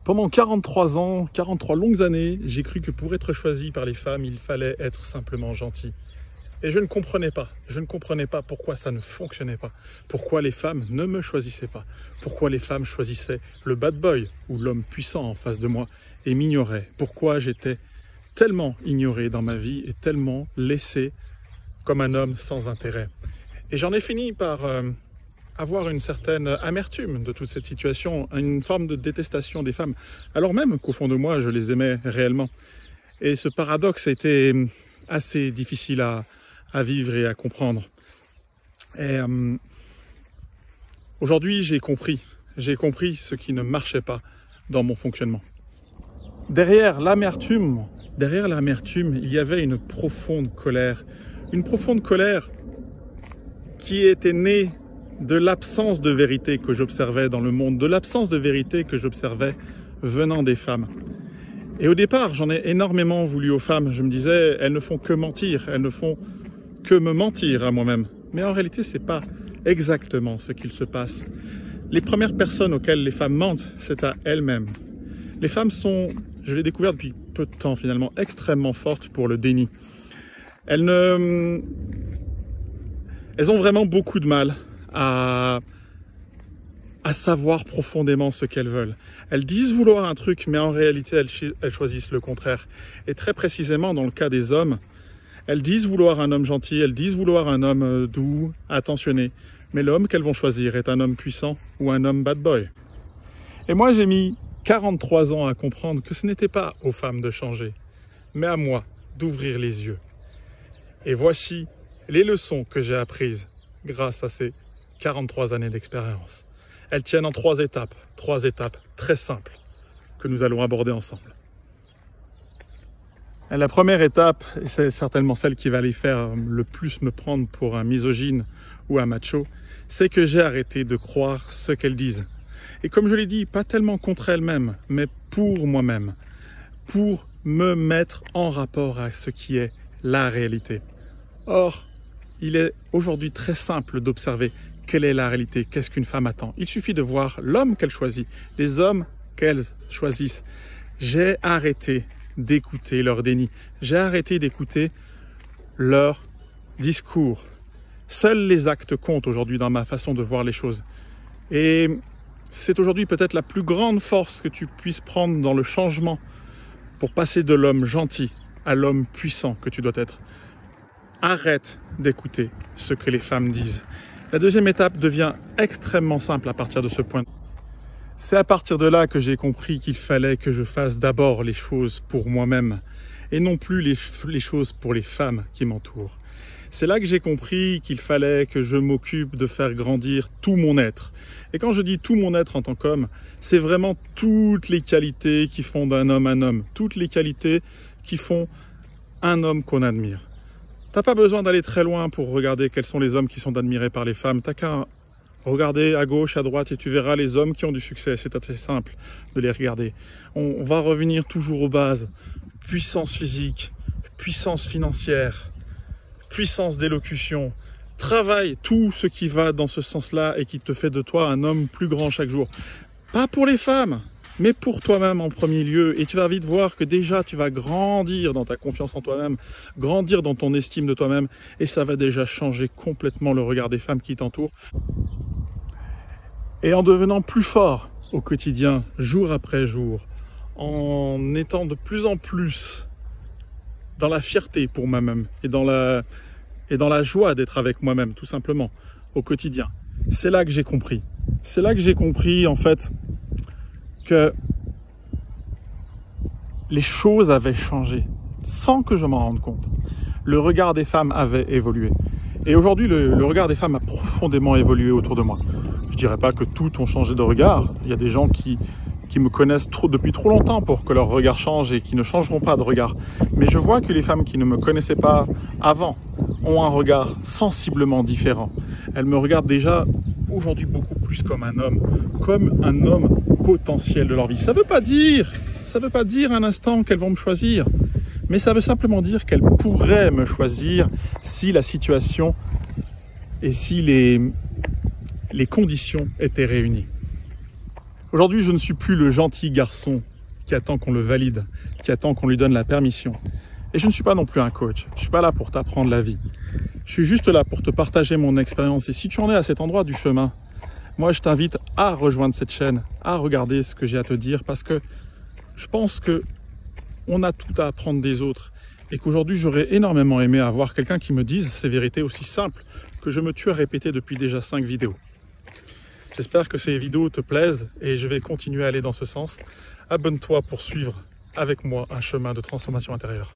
Pendant 43 ans, 43 longues années, j'ai cru que pour être choisi par les femmes, il fallait être simplement gentil. Et je ne comprenais pas pourquoi ça ne fonctionnait pas, pourquoi les femmes ne me choisissaient pas, pourquoi les femmes choisissaient le bad boy ou l'homme puissant en face de moi et m'ignoraient, pourquoi j'étais tellement ignoré dans ma vie et tellement laissé comme un homme sans intérêt. Et j'en ai fini par avoir une certaine amertume de toute cette situation, une forme de détestation des femmes, alors même qu'au fond de moi, je les aimais réellement. Et ce paradoxe a été assez difficile à vivre et à comprendre. Et aujourd'hui, j'ai compris ce qui ne marchait pas dans mon fonctionnement. Derrière l'amertume, il y avait une profonde colère qui était née de l'absence de vérité que j'observais dans le monde, de l'absence de vérité que j'observais venant des femmes. Et au départ, j'en ai énormément voulu aux femmes. Je me disais, elles ne font que mentir, elles ne font que me mentir à moi-même. Mais en réalité, ce n'est pas exactement ce qu'il se passe. Les premières personnes auxquelles les femmes mentent, c'est à elles-mêmes. Les femmes sont, je l'ai découvert depuis peu de temps finalement, extrêmement fortes pour le déni. Elles ont vraiment beaucoup de mal à savoir profondément ce qu'elles veulent. Elles disent vouloir un truc, mais en réalité, elles choisissent le contraire. Et très précisément, dans le cas des hommes, elles disent vouloir un homme gentil, elles disent vouloir un homme doux, attentionné. Mais l'homme qu'elles vont choisir est un homme puissant ou un homme bad boy. Et moi, j'ai mis 43 ans à comprendre que ce n'était pas aux femmes de changer, mais à moi d'ouvrir les yeux. Et voici les leçons que j'ai apprises grâce à ces 43 années d'expérience. Elles tiennent en 3 étapes très simples que nous allons aborder ensemble. La première étape, et c'est certainement celle qui va les faire le plus me prendre pour un misogyne ou un macho, c'est que j'ai arrêté de croire ce qu'elles disent. Et comme je l'ai dit, pas tellement contre elles-mêmes, mais pour moi-même, pour me mettre en rapport à ce qui est la réalité. Or, il est aujourd'hui très simple d'observer quelle est la réalité, qu'est-ce qu'une femme attend. Il suffit de voir l'homme qu'elle choisit, les hommes qu'elles choisissent. J'ai arrêté d'écouter leur déni, j'ai arrêté d'écouter leur discours. Seuls les actes comptent aujourd'hui dans ma façon de voir les choses. Et c'est aujourd'hui peut-être la plus grande force que tu puisses prendre dans le changement pour passer de l'homme gentil à l'homme puissant que tu dois être. Arrête d'écouter ce que les femmes disent. La deuxième étape devient extrêmement simple à partir de ce point. C'est à partir de là que j'ai compris qu'il fallait que je fasse d'abord les choses pour moi-même et non plus les choses pour les femmes qui m'entourent. C'est là que j'ai compris qu'il fallait que je m'occupe de faire grandir tout mon être. Et quand je dis tout mon être en tant qu'homme, c'est vraiment toutes les qualités qui font d'un homme un homme, toutes les qualités qui font un homme qu'on admire. T'as pas besoin d'aller très loin pour regarder quels sont les hommes qui sont admirés par les femmes. T'as qu'à regarder à gauche, à droite et tu verras les hommes qui ont du succès. C'est assez simple de les regarder. On va revenir toujours aux bases. Puissance physique, puissance financière, puissance d'élocution. Travaille tout ce qui va dans ce sens-là et qui te fait de toi un homme plus grand chaque jour. Pas pour les femmes, mais pour toi-même en premier lieu. Et tu vas vite voir que déjà tu vas grandir dans ta confiance en toi-même, grandir dans ton estime de toi-même, et ça va déjà changer complètement le regard des femmes qui t'entourent. Et en devenant plus fort au quotidien, jour après jour, en étant de plus en plus dans la fierté pour moi-même et dans la joie d'être avec moi-même, tout simplement, au quotidien. C'est là que j'ai compris. C'est là que j'ai compris, en fait, que les choses avaient changé, sans que je m'en rende compte. Le regard des femmes avait évolué. Et aujourd'hui, le regard des femmes a profondément évolué autour de moi. Je dirais pas que toutes ont changé de regard. Il y a des gens qui me connaissent depuis trop longtemps pour que leur regard change et qui ne changeront pas de regard. Mais je vois que les femmes qui ne me connaissaient pas avant ont un regard sensiblement différent. Elles me regardent déjà aujourd'hui beaucoup plus comme un homme potentiel de leur vie. Ça veut pas dire un instant qu'elles vont me choisir, mais ça veut simplement dire qu'elles pourraient me choisir si la situation et si les conditions étaient réunies. Aujourd'hui, je ne suis plus le gentil garçon qui attend qu'on le valide, qui attend qu'on lui donne la permission. Et je ne suis pas non plus un coach. Je ne suis pas là pour t'apprendre la vie. Je suis juste là pour te partager mon expérience. Et si tu en es à cet endroit du chemin, moi, je t'invite à rejoindre cette chaîne, à regarder ce que j'ai à te dire, parce que je pense qu'on a tout à apprendre des autres. Et qu'aujourd'hui, j'aurais énormément aimé avoir quelqu'un qui me dise ces vérités aussi simples que je me tue à répéter depuis déjà 5 vidéos. J'espère que ces vidéos te plaisent et je vais continuer à aller dans ce sens. Abonne-toi pour suivre avec moi un chemin de transformation intérieure.